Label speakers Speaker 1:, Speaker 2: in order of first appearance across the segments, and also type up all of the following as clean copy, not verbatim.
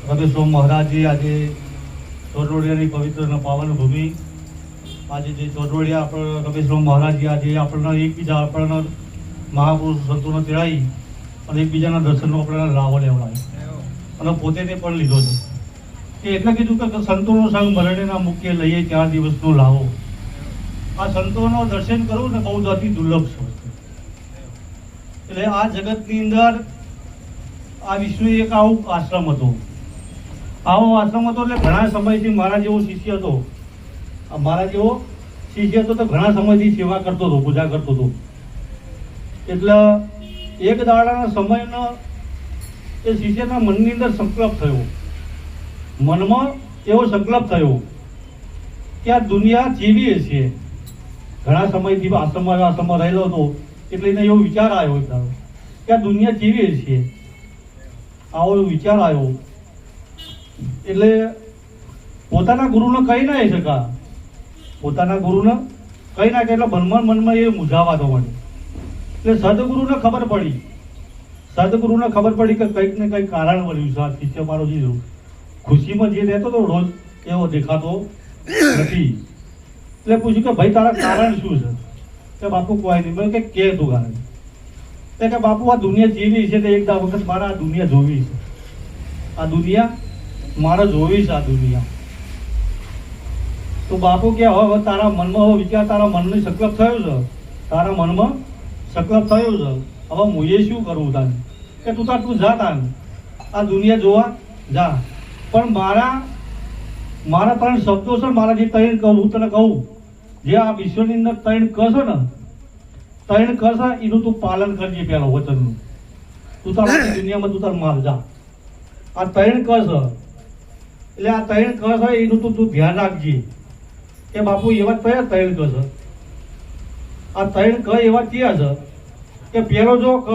Speaker 1: રમેશરામ મહારાજજી આજે ચોરવડિયાની પવિત્ર અને પાવન ભૂમિ, આજે જે ચોરવડિયા આપણે રમેશરામ મહારાજજી આજે આપણને એકબીજા આપણને મહાપુરુષ સંતોને તેડાવી અને એકબીજાના દર્શનનો આપણને લાવો લેવડાય અને પોતે તે પણ લીધો છે કે એટલે કીધું કે સંતોનો સંગ મરણેના મુખ્ય લઈએ 4 દિવસનો લાવો. આ સંતોનો દર્શન કરવું ને બહુ અતિ દુર્લભ છે. એટલે આ જગતની અંદર આ વિશ્વ એક આવું આશ્રમ હતો, આવો આશ્રમ હતો. એટલે ઘણા સમયથી મારા જેવો શિષ્ય હતો, મારા જેવો શિષ્ય હતો તો ઘણા સમયથી સેવા કરતો હતો, પૂજા કરતો હતો. એટલે એક દાડાના સમયનો એ શિષ્યના મનની અંદર સંકલ્પ થયો, મનમાં એવો સંકલ્પ થયો કે આ દુનિયા જેવી હશે. ઘણા સમયથી આશ્રમમાં રહેલો હતો એટલે એને એવો વિચાર આવ્યો કે આ દુનિયા જેવી હશે. આવો વિચાર આવ્યો એટલે પોતાના ગુરુને કહી ના શકા, પોતાના ગુરુને કહી ના કે એટલે મનમાં એ મૂંઝાવાતો મને. એટલે સદગુરુને ખબર પડી, સદગુરુને ખબર પડી કે કંઈક ને કંઈક કારણ બન્યું છે. આ શિષ્ય મારો જે ખુશીમાં જે રહેતો હતો રોજ એવો દેખાતો નથી. એટલે પૂછ્યું કે ભાઈ તારા કારણ શું છે? કે બાપુ કોઈ નહીં. બોલે કે તું કારણ? કે બાપુ આ દુનિયા જેવી છે તો એક વખત મારે આ દુનિયા જોવી છે, આ દુનિયા મારે જોવી છે, આ દુનિયા. તો બાપુ કે હવે તારા મનમાં વિચાર, તારા મનનો સંકલ્પ થયો છે, તારા મનમાં સંકલ્પ થયો છે, હવે હું શું કરવું તાને? કે તું જા તાને આ દુનિયા જોવા જા. પણ મારા 3 શબ્દો છે, મારા જે 3 કહું હું તને કહું, જે આ વિશ્વની અંદર 3 ક છે ને, 3 ક છે એનું તું પાલન કરજે. પેલો વચનનું તું તારા દુનિયામાં તું તાર માર જા. આ 3 ક છે એટલે આ 3 ક છે એનું તું ધ્યાન રાખજે. કે બાપુ એવા કયા 3 ક છે? આ 3 ક એવા ક્યાં છે કે પેલો જો ક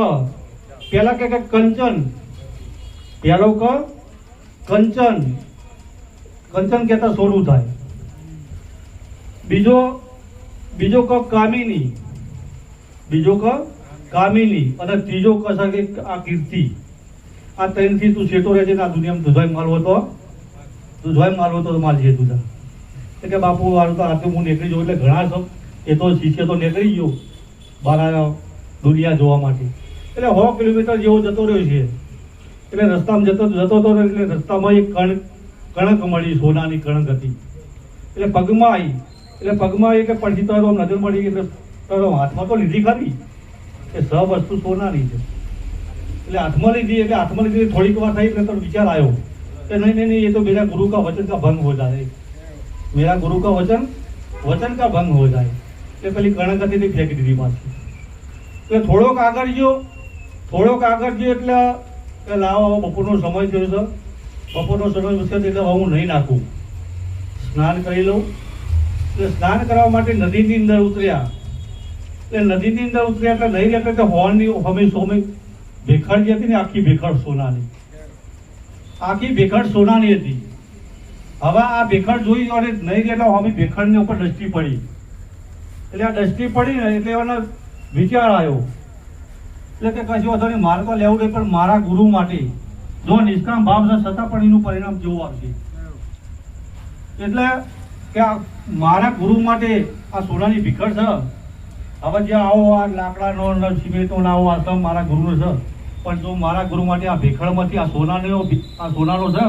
Speaker 1: પેલા કે કંચન, પેલો ક કંચન, કંચન કહેતા સોનું થાય. બીજો ક કામિની, બીજો ક કામિની, અને ત્રીજો ક છે કે આ કીર્તિ. આ 3 થી તું છેટો રહેજે ને આ દુનિયામાં દુધાઈ માલવો તો દુધાઈ માલવો તો માલજે તું. કે બાપુ વાળું તો રાતે હું નીકળી જાઉં. એટલે ઘણા સબ એ તો શિષ્ય તો નીકળી ગયો બહાર દુનિયા જોવા માટે. એટલે 100 કિલોમીટર જેવો જતો રહ્યો છે. એટલે રસ્તામાં જતો હતો એટલે રસ્તામાં એક કણક મળી, સોનાની કણક હતી. એટલે પગમાં આવી, એટલે પગમાં આવી કે પડતી તો નજર મળી, એટલે તારો હાથમાં તો લીધી ખરી કે સબ વસ્તુ સોનાની છે. એટલે હાથમાં લીધી, એટલે હાથમાં લીધી થોડીક વાર થઈ એટલે તો વિચાર આવ્યો કે નહીં, એ તો મેરા ગુરુ કા વચન કા ભંગ હો જાય, મેરા ગુરુ કા વચન કા ભંગ હો જાય. એટલે પેલી કણક હતી તે ફેંકી દીધી પાછી. એટલે થોડોક આગળ ગયો એટલે લાવો બપોરનો સમય થયો છે, બપોરનો સમય થયો એટલે હું નહીં નાખું, સ્નાન કરી લઉં. એટલે સ્નાન કરવા માટે નદીની અંદર ઉતર્યા. એટલે નદીની અંદર ઉતર્યા એટલે નહીં રહેતા કે હોળની હમે ભેખડ જે હતી ને, આખી ભેખડ સોનાની, આખી ભેખડ સોનાની હતી. હવે આ ભેખડ જોઈ અને નહીં રહેતા હમે ભેખડની ઉપર દૃષ્ટિ પડી. એટલે આ દૃષ્ટિ પડી ને એટલે એનો વિચાર આવ્યો એટલે કે કશું વાંધો નહીં, મારે તો લેવું નહીં, પણ મારા ગુરુ માટે જો નિષ્કામ ભાવ છે છતાં પણ એનું પરિણામ જેવું આવશે. એટલે કે મારા ગુરુ માટે આ સોનાની ભીખડ છે. હવે જે આવો આ લાકડાનો સિમેન્ટનો આવો આશ્રમ મારા ગુરુનો છે, પણ જો મારા ગુરુ માટે આ ભીખડમાંથી આ સોનાનો છે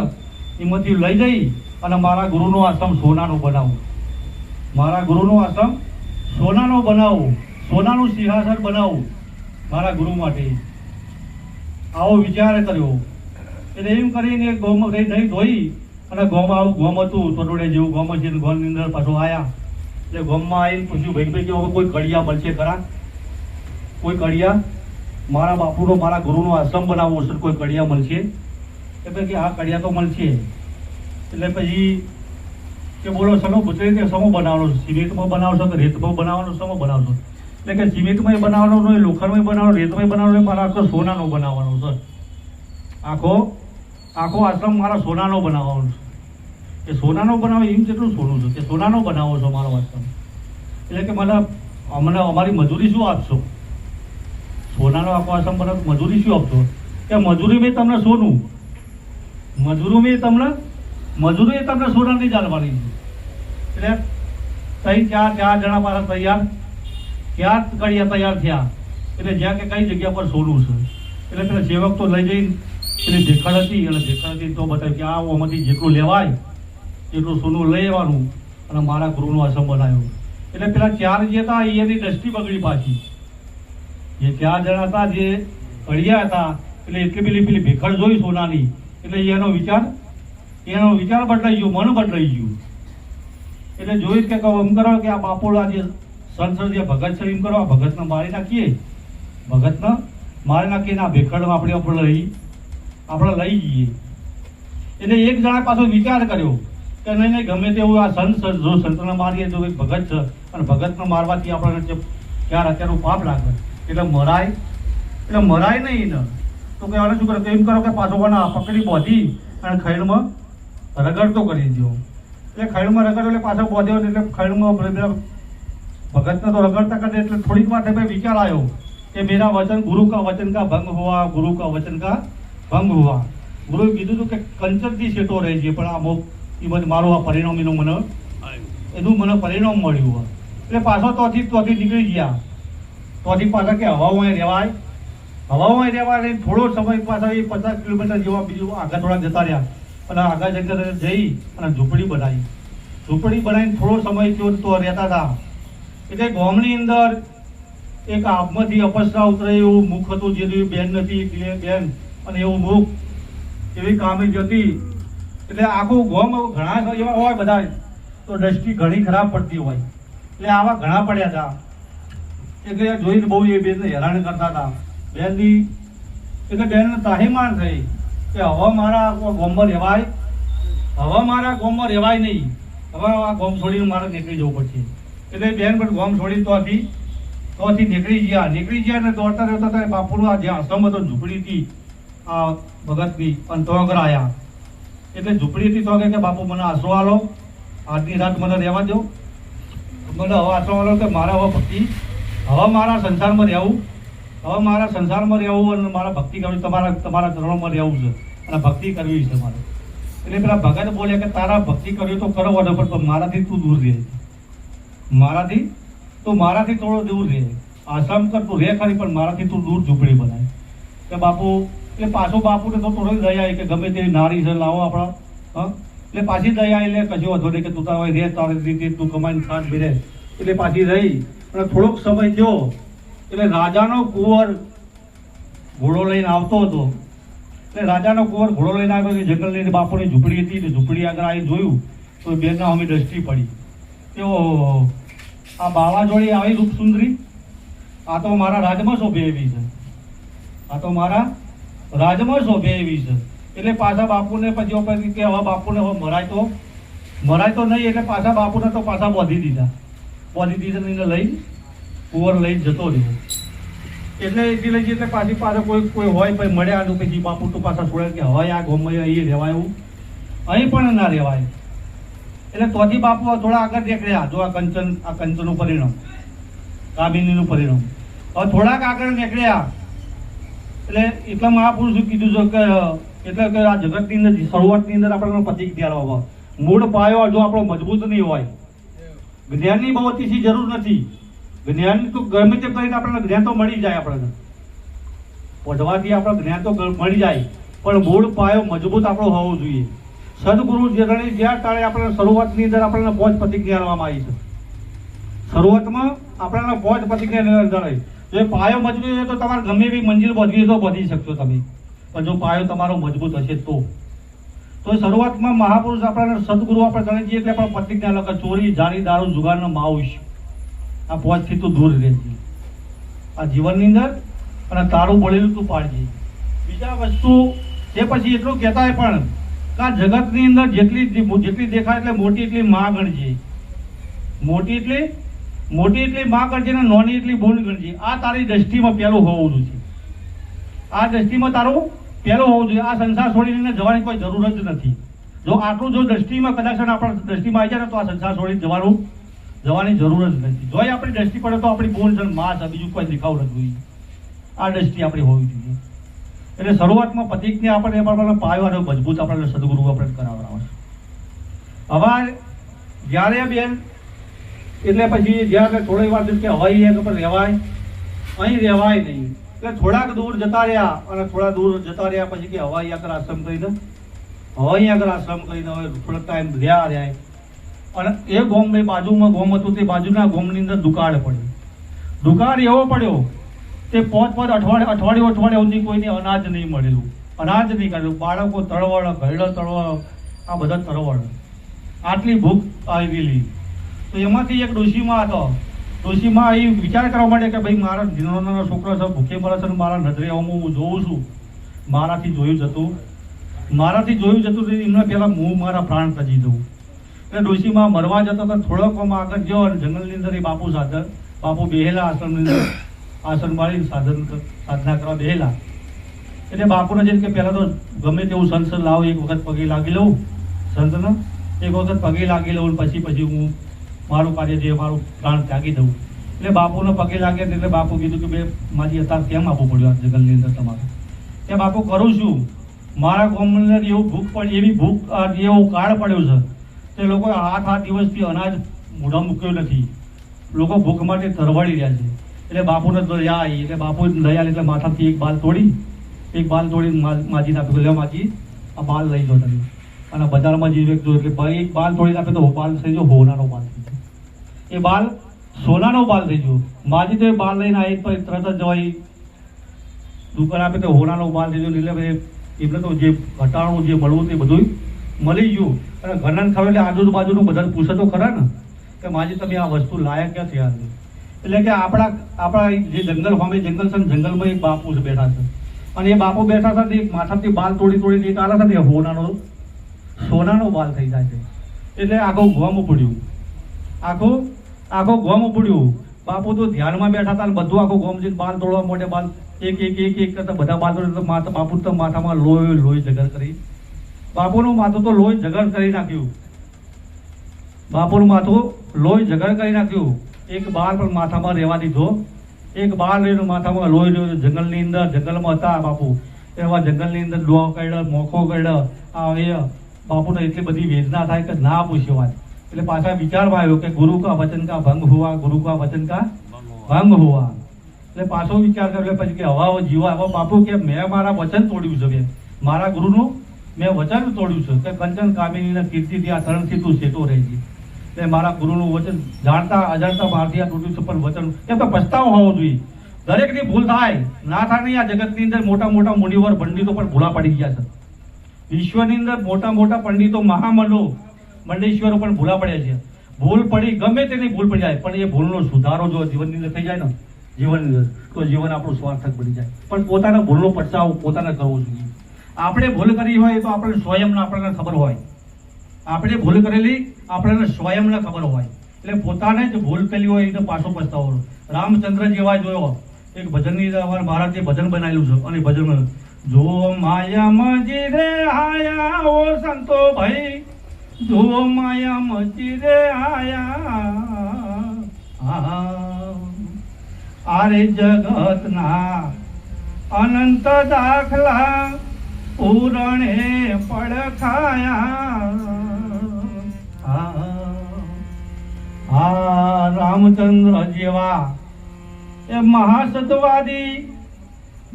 Speaker 1: એમાંથી લઈ જઈ અને મારા ગુરુનો આશ્રમ સોનાનો બનાવું, મારા ગુરુનો આશ્રમ સોનાનો બનાવું, સોનાનું સિંહાસન બનાવું મારા ગુરુ માટે. આવો વિચાર કર્યો. એટલે એમ કરીને ગોમાં નહીં ધોઈ અને ગોમાં આવું ગોમ હતું ચોરવડિયા જેવું ગોમ છે. ગોમની અંદર પાછો આવ્યા. એટલે ગોમમાં આવીને પૂછ્યું ભાઈ કે હવે કોઈ કડિયા મળશે ખરા? કોઈ કડિયા મારા બાપુનો મારા ગુરુનો આશ્રમ બનાવવો છે, કોઈ કડિયા મળશે? એટલે કે હા કડિયા તો મળશે. એટલે પછી કે બોલો સમો પૂછે કે સમો બનાવવાનો? સિમેન્ટમાં બનાવશો કે રેતમાં બનાવવાનો? સમો બનાવશો? એટલે કે સિમેન્ટમાં બનાવવાનો નહીં, લોખંડમાં બનાવવાનો, રેતમાં બનાવવાનો, મારા આખો સોનાનો બનાવવાનો છે. આખો આશ્રમ મારા સોનાનો બનાવવાનો છે. એ સોનાનો બનાવે એમ કેટલું સોનું છે કે સોનાનો બનાવો છો મારો આશ્રમ? એટલે કે મને અમારી મજૂરી શું આપશો? સોનાનો આખો આશ્રમ બનાવ મજૂરી શું આપશો? કે મજૂરી મેં તમને સોનું, મજૂરી તમને સોનાની ચાલવાની છે. એટલે ચાર જણા પાછા તૈયાર થયા. એટલે જ્યાં કે કઈ જગ્યા પર સોનું છે એટલે પેલા સેવક તો લઈ જઈને પેલી ભેખડ હતી તો બતાવ્યું કે આ ઓમાંથી જેટલું લેવાય એટલું સોનું લઈ આવવાનું અને મારા ગુરુનો આશ્રમ બનાવ્યો. એટલે પેલા ચાર જે હતા એની દ્રષ્ટિ બગડી પાછી. જે 4 જણા હતા જે અડિયા હતા એટલે એટલી પેલી ભેખડ જોઈ સોનાની એટલે એનો વિચાર બદલાઈ ગયો, મન બદલાઈ ગયું. એટલે જોઈ કે એમ કરો કે આ બાપોડા જે સંત જે ભગત છે એમ કરો આ ભગતને મારી નાખીએ આ ભેખડ આપણે લઈ જઈએ. એટલે એક જણા પાછો વિચાર કર્યો કે નહીં ગમે તેવું આ સંતને મારીએ તો ભગત છે અને ભગતને મારવાથી આપણને ક્યાં અત્યારનું પાપ લાગે એટલે મરાય નહીં ને તો કે શું કરે એમ કરો કે પાછો પકડી બોધી અને ખૈડમાં રગડતો કરી દો. એટલે ખૈડમાં રગડ્યો એટલે પાછો બોધ્યો એટલે ખૈડમાં ભગતને તો રગડતા કરતા એટલે થોડીક વાર વિચાર આવ્યો કે મેરા વચન ગુરુ કા વચન કા ભંગ હુआ. ગુરુએ કીધું હતું કે કંચનથી સેટો રહે છે પણ આ મારું આ પરિણામ એનું મને પરિણામ મળ્યું. એટલે પાછો તોથી નીકળી ગયા. તોથી પાછા કે હવામાં રહેવાય થોડો સમય પાછા એ 50 કિલોમીટર જેવા બીજું આગળ થોડા જતા રહ્યા અને આગળ જઈ અને ઝૂંપડી બનાવીને થોડો સમય તો રહેતા હતા. એટલે ગામની અંદર એક આંખમાંથી અપસરા ઉતરે એવું મુખ હતું જે બેન નથી બેન અને એવું મુખ એવી કામી જતી. એટલે આખું ગામ ઘણા એવા હોય બધા તો દ્રષ્ટિ ઘણી ખરાબ પડતી હોય એટલે આવા ઘણા પડ્યા હતા. એટલે જોઈને બહુ એ બેનને હેરાન કરતા હતા. બેનને તાહીમાન થઈ કે હવે મારા ગામમાં રહેવાય નહીં, હવે આ ગામ છોડીને મારે નીકળી જવું પડશે. એટલે બેન પણ ગામ છોડીને તોથી નીકળી ગયા ને દોડતા રહેતા બાપુનું આ જે આશ્રમ હતો ઝૂંપડી હતી આ ભગતની અને તો આગળ આવ્યા. એટલે ઝૂંપડી હતી તો કે બાપુ મને આશરો આલો, આજની રાત મને રહેવા દો, મને હવે આશરો આલો કે મારા હવે ભક્તિ મારા સંસારમાં રહેવું અને મારા ભક્તિ કરવી, તમારા ચરણોમાં રહેવું છે અને ભક્તિ કરવી છે મારે. એટલે પેલા ભગત બોલ્યા કે તારા ભક્તિ કરવી તો કરો પણ મારાથી તું દૂર રહે, મારાથી થોડો દૂર રહે. આશ્રમ કર તું રહે ખરી પણ મારાથી તું દૂર ઝૂંપડી બનાય. કે બાપુ એટલે પાછો બાપુને તો થોડો દયા આવી કે ગમે તે નારી છે લાવો આપણા એટલે પાછી દયા એટલે કશો વાંધો નહીં કે તું તારે રહે તારી રીતે તું કમાઈને ખાટ બેરે. એટલે પાછી રહી અને થોડોક સમય થયો એટલે રાજાનો કુંવર ઘોડો લઈને આવતો હતો. એટલે રાજાનો કુંવર ઘોડો લઈને આવ્યો કે જંગલ લઈને બાપુની ઝૂંપડી હતી એટલે ઝૂંપડી આગળ આવી જોયું તો બેનના અમે દ્રષ્ટિ પડી કે આ બાવા જોડી આવી રૂપસુંદરી આ તો મારા રાજમાં શોભે એવી છે. એટલે પાછા બાપુને પછી કે હવે બાપુને હવે મરાય તો નહીં એટલે પાછા બાપુને તો પાછા બોધી દીધા લઈ કુંવર લઈને જતો રહ્યો. એટલે પાછી પાછા કોઈ હોય પછી મળ્યા પછી બાપુ તો પાછા છોડે કે હવે આ ગામમાં અહીં રહેવાય એવું અહીં પણ ના રહેવાય. એટલે તોથી બાપુ થોડા આગળ નીકળ્યા. જો આ કંચનનું પરિણામ, કામિનીનું પરિણામ. હવે થોડાક આગળ નીકળ્યા એટલે એટલા મહાપુરુષે કીધું છે કે એટલે આ જગતની અંદર શરૂઆતની અંદર આપણને પતિક ધ્યાન મૂળ પાયો જો આપણો મજબૂત નહીં હોય, જ્ઞાનની બહુ અતિશય જરૂર નથી. જ્ઞાન તો ગમે તે કરીને આપણને જ્ઞાન તો મળી જાય, આપણને પઢવાથી આપણે જ્ઞાન તો મળી જાય પણ મૂળ પાયો મજબૂત આપણો હોવો જોઈએ. સદગુરુ જ્યાં તાળે આપણને શરૂઆતની અંદર આપણને 5 પ્રતિજ્ઞા આપવામાં આવી છે. શરૂઆતમાં આપણને 5 પ્રતિજ્ઞા જણાવી. જો પાયો મજબૂત હોય તો તમારે ગમે એવી મંજિલ બાંધવી તો બાંધી શકશો તમે, પણ જો પાયો તમારો મજબૂત હશે તો શરૂઆતમાં મહાપુરુષ આપણને સદગુરુ આપણે ગણી દઈએ એટલે આપણે પ્રતિજ્ઞા લખે ચોરી, જારી, દારૂ, જુગારનો માઉશ આ 5 થી તું દૂર રહેજે આ જીવનની અંદર અને તારું બળેલું તું પાડજે. બીજા વસ્તુ એ પછી એટલું કહેતા પણ કે આ જગતની અંદર જેટલી દેખાય એટલે મોટી એટલી માં ગણજે, મોટી એટલી માં ગણજે ને નાની એટલી બોન ગણજે. આ તારી દ્રષ્ટિમાં પહેલું હોવું જોઈએ, આ દ્રષ્ટિમાં તારું પહેલું હોવું જોઈએ. આ સંસાર છોડીને જવાની કોઈ જરૂર જ નથી. જો આટલું જો દ્રષ્ટિમાં કદાચ આપણા દ્રષ્ટિમાં આવી જાય ને તો આ સંસાર છોડીને જવાની જરૂર જ નથી. જો આપણી દ્રષ્ટિ પડે તો આપણી બોન છે, માં છે, બીજું કોઈ દેખાવ નથી. આ દ્રષ્ટિ આપણી હોવી જોઈએ. એટલે શરૂઆતમાં પ્રતિજ્ઞા આપણને એ પ્રમાણે પાયો અને મજબૂત આપણને સદગુરુ આપણે કરાવડાવે છે. હવે જ્યારે બેન એટલે પછી જ્યારે થોડી વાર કે હવાઈ પર રહેવાય, અહીં રહેવાય નહીં, એટલે થોડાક દૂર જતા રહ્યા અને થોડા દૂર જતા રહ્યા પછી કે હવાઈ આગળ આશ્રમ કરીને હવાઈ આગળ આશ્રમ કરીને હવે થોડોક ટાઈમ રહ્યા અને એ ગોમ બાજુમાં ગોમ હતું તે બાજુના ગોમની અંદર દુકાળ પડ્યો. દુકાળ એવો પડ્યો તે પાંચ અઠવાડિયું સુધી કોઈને અનાજ નહીં મળેલું, અનાજ નહીં કાઢ્યું. બાળકો તળવળ, ઘરડો તળવળ, આ બધા તળવળ, આટલી ભૂખ આવેલી. તો એમાંથી એક ડોશીમાં હતો. ડોશીમાં એ વિચાર કરવા માટે કે ભાઈ મારા નાના છોકરા છે, ભૂખે મળે છે, મારા નજરે હું જોઉં છું, મારાથી જોયું જતું એમના પહેલાં હું મારા પ્રાણ ત્યજી દઉં. એટલે ડોશીમાં મરવા જતો તો થોડોક આગળ ગયો અને જંગલની અંદર એ બાપુ બેહેલા આશ્રમની અંદર, આસન વાળી સાધના કરવા બેહેલા. એટલે બાપુને જેમ કે પહેલાં તો ગમે તેવું સંત લાવો, એક વખત પગે લાગી લઉં સંતને, એક વખત પગે લાગી લઉં પછી હું મારું કાર્ય જે મારું પ્રાણ ત્યાગી દઉં. એટલે બાપુને પગે લાગ્યા એટલે બાપુ કીધું કે બે મારી અત્યારે કેમ આપવું પડ્યું આ જંગલની અંદર તમારે? કે બાપુ કરું છું, મારા ગામની અંદર એવી ભૂખ એવો કાળ પડ્યો છે તે લોકો 8 દિવસથી અનાજ મોઢા મૂક્યું નથી, લોકો ભૂખ માટે તરવાડી રહ્યા છે. એટલે બાપુને દયા આવી, એટલે બાપુ દયા એટલે માથાથી એક બાલ તોડી માજીને આપ્યું, લે માજી આ બાલ લઈ લો તમે. અને બજારમાં જે વ્યક્તિ એટલે એક બાલ તોડીને આપે તો બાલ થઈ ગયો હોનાનો બાલ થઈ ગયો, એ બાલ સોનાનો બાલ થઈ ગયો. માજી તો એ બાલ લઈને આવી તો તરત જ જવાય દુકાન આપે તો હોનાનો બાલ થઈ ગયો. એટલે એમને તો જે ઘટાડું જે મળવું તે બધું મળી ગયું. અને ઘરના ખાવે એટલે આજુબાજુનું બધાને પૂછે તો ખરા ને કે માજી તમે આ વસ્તુ લાયક ક્યાં થયા છે? એટલે કે આપણા જે જંગલ સામે જંગલ છે, જંગલમાં એક બાપુ બેઠા છે અને એ બાપુ બેઠા હતા એક માથાથી બાલ તોડી એક આલા હતા સોનાનો બાલ થઈ જાય છે. એટલે આખું ગોમ પડ્યું, આખું ગોમ પડ્યું. બાપુ તો ધ્યાનમાં બેઠા હતા બધું આખું ગોમ જઈને બાલ તોડવા માટે બાલ એક કરતા બધા બાલ તોડે. બાપુ તો માથામાં લોહી જગર કરી, બાપુનું માથું તો લોહી જગર કરી નાખ્યું, બાપુનું માથું લોહી જગર કરી નાખ્યું. એક બાલ પણ માથામાં રહેવા દીધો, એક બાલ રહીને માથામાં લોહી રહ્યો. જંગલમાં હતા બાપુ, એવા જંગલની અંદર ડોહ કાઢ્યો, મોખો કાઢ્યો. એ બાપુને એટલી બધી વેદના થાય કે ના પૂછ્યો વાત. એટલે પાછા વિચારમાં આવ્યો કે ગુરુ કા વચન કા ભંગ હુઆ, ગુરુ કા વચન કા ભંગ હુઆ. એટલે પાછો વિચાર કર્યો પછી કે હવા જીવા હવે બાપુ કે મેં મારા વચન તોડ્યું છે, મારા ગુરુનું મેં વચન તોડ્યું છે કે કંચન કામિનીના કીર્તિથી આ શરણથી તું સેતો રહેજે. એટલે મારા ગુરુનું વચન જાણતા અજાણતા મારથી આ તૂટ્યું છે, પણ વચન એમ તો પસ્તાવો હોવો જોઈએ. દરેકની ભૂલ થાય, ના થાય નહીં. આ જગતની અંદર મોટા મુનિવર પંડિતો પણ ભૂલા પડી ગયા છે. વિશ્વની અંદર મોટા પંડિતો મંડેશ્વરો પણ ભૂલા પડ્યા છે. ભૂલ પડી, ગમે તેની ભૂલ પડી જાય, પણ એ ભૂલનો સુધારો જો જીવનની અંદર થઈ જાય ને જીવનની અંદર તો જીવન આપણું સ્વાર્થક બની જાય. પણ પોતાના ભૂલનો પછતાવો પોતાને કરવો જોઈએ. આપણે ભૂલ કરી હોય તો આપણે સ્વયંને આપણને ખબર હોય, આપણે ભૂલ કરેલી આપણને સ્વયંને ખબર હોય. એટલે પોતાને જ ભૂલ કરી હોય એને પાછો પછતાવો. રામચંદ્ર જેવા જોયો એક ભજનની મહારાજે ભજન બનાવેલું છે અને ભજન જો માયા મજી રે આયા ઓ સંતો ભાઈ, જો માયા મજી રે આયા આરે જગતના અનંત દાખલા પૂરણે પડખાયા. રામચંદ્ર જેવા એ મહાસતવાદી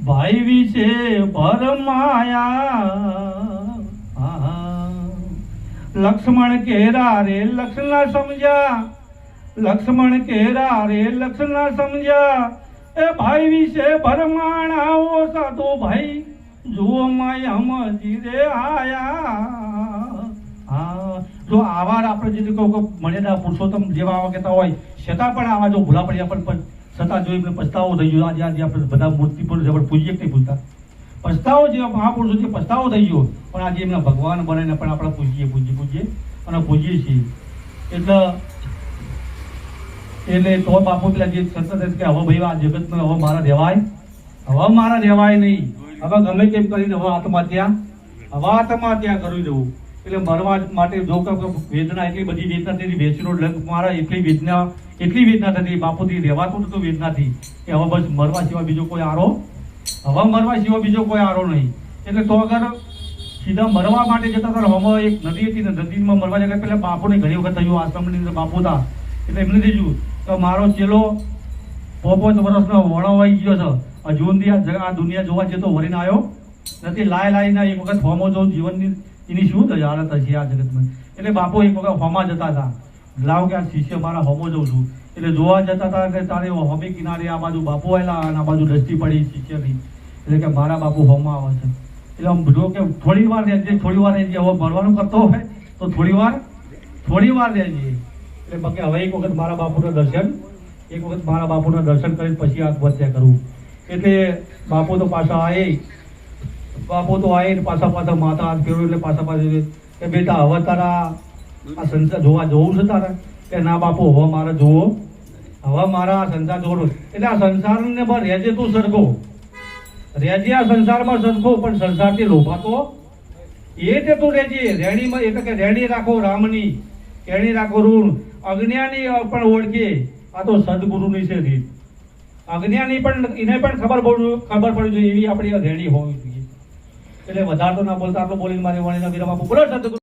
Speaker 1: ભાઈ વિશે ભરમાયા. લક્ષ્મણ કેરા રે લક્ષ્મણ સમજ્યા, લક્ષ્મણ કેરા રે લક્ષ્મણ સમજ્યા. એ ભાઈ વિશે ભરમાણા ઓ સાધુ ભાઈ, જુઓ માયા મજી રે આયા. જો આવા આપણે જે મર્યાદા પુરુષોત્તમ જેવા આવા કહેતા હોય છતાં પણ આવા જો ભૂલા પડ્યા પણ છતાં જો એમને પસ્તાવો થઈ ગયો. આજે આપણે બધા મૂર્તિ પુરુષ આપણે પૂજીએ કે નહીં પૂજતા? પસ્તાવો જેવા મહાપુરુષો છે, પસ્તાવો થઈ ગયો. પણ આજે એમના ભગવાન બનાવીને પણ આપણે પૂજીએ અને પૂજીએ છીએ. એટલે તો બાપુ પેલા જે સતત કે હવે ભાઈ આ જગતમાં હવે મારા રહેવાય નહીં. હવે ગમે તેમ કરીને હવે આત્મહત્યા કરી દઉં. એટલે મરવા માટે જો વેદના એટલી બધી વેદના થતી, વેચનો લંગ મારા એટલી વેદના થતી, બાપુથી રહેવાતું નતું વેદનાથી કે હવે બસ મરવા સિવાય બીજો કોઈ આરો હવા મરવા સિવાય બીજો કોઈ આરો નહીં. એટલે તો અગર સીધા મરવા માટે જતા હતા, હવામાં એક નદી હતી ને, નદીમાં મરવા જતા પેલા બાપુને ઘણી વખત થયું, આશ્રમની અંદર બાપુ હતા એટલે એમને થયું કે મારો ચેલો 5 વર્ષનો વણવાઈ ગયો છે, હજુ સુધી આ દુનિયા જોવા જતો વરીને આવ્યો નથી. લાઈને એક વખત હોમો જોઉં જીવનની એની શું હાલત હશે આ જગતમાં. એટલે બાપુ એક વખત હોમા જતા હતા, લાવ કે આ શિષ્ય મારા હોમો જોઉં છું. એટલે જોવા જતા હતા કે તારે હોમી કિનારે આ બાજુ બાપુ આવેલા અને આ બાજુ દ્રષ્ટિ પડી શિષ્યની. એટલે કે મારા બાપુ હોમા આવે છે. એટલે આમ જો કે થોડી વાર રહેજે, થોડી વાર રહેજે, હવે ભરવાનું કરતો હોય તો થોડી વાર રહેજે. એટલે બાકી હવે એક વખત મારા બાપુના દર્શન કરીને પછી આત્મહત્યા કરું. એટલે બાપુ તો પાછા આવે ને પાછા માથા હાથ ફેરવું. એટલે પાછા કે બેટા હવે તારા આ સંસાર જોવું છે તારે? કે ના બાપુ હવે મારે જોવો, હવે મારા આ સંસાર જોવો. એટલે આ સંસારને પણ રહેજે તું સરખો, રહેજે આ સંસારમાં સરખો, પણ સંસારથી લોભાતો એ તે તું રહેજે. રેણીમાં એટલે કે રેણી રાખો રામની, કેણી રાખો ઋણ, અજ્ઞાની પણ ઓળખે આ તો સદગુરુની છે રીત. અજ્ઞાની પણ એને પણ ખબર પડવી જોઈએ એવી આપણી રેણી હોવી જોઈએ. એટલે વધારે તો ના બોલતા, આટલું બોલીને મારી વાણીના વિરામ આપું. બોલો સદગુરુ.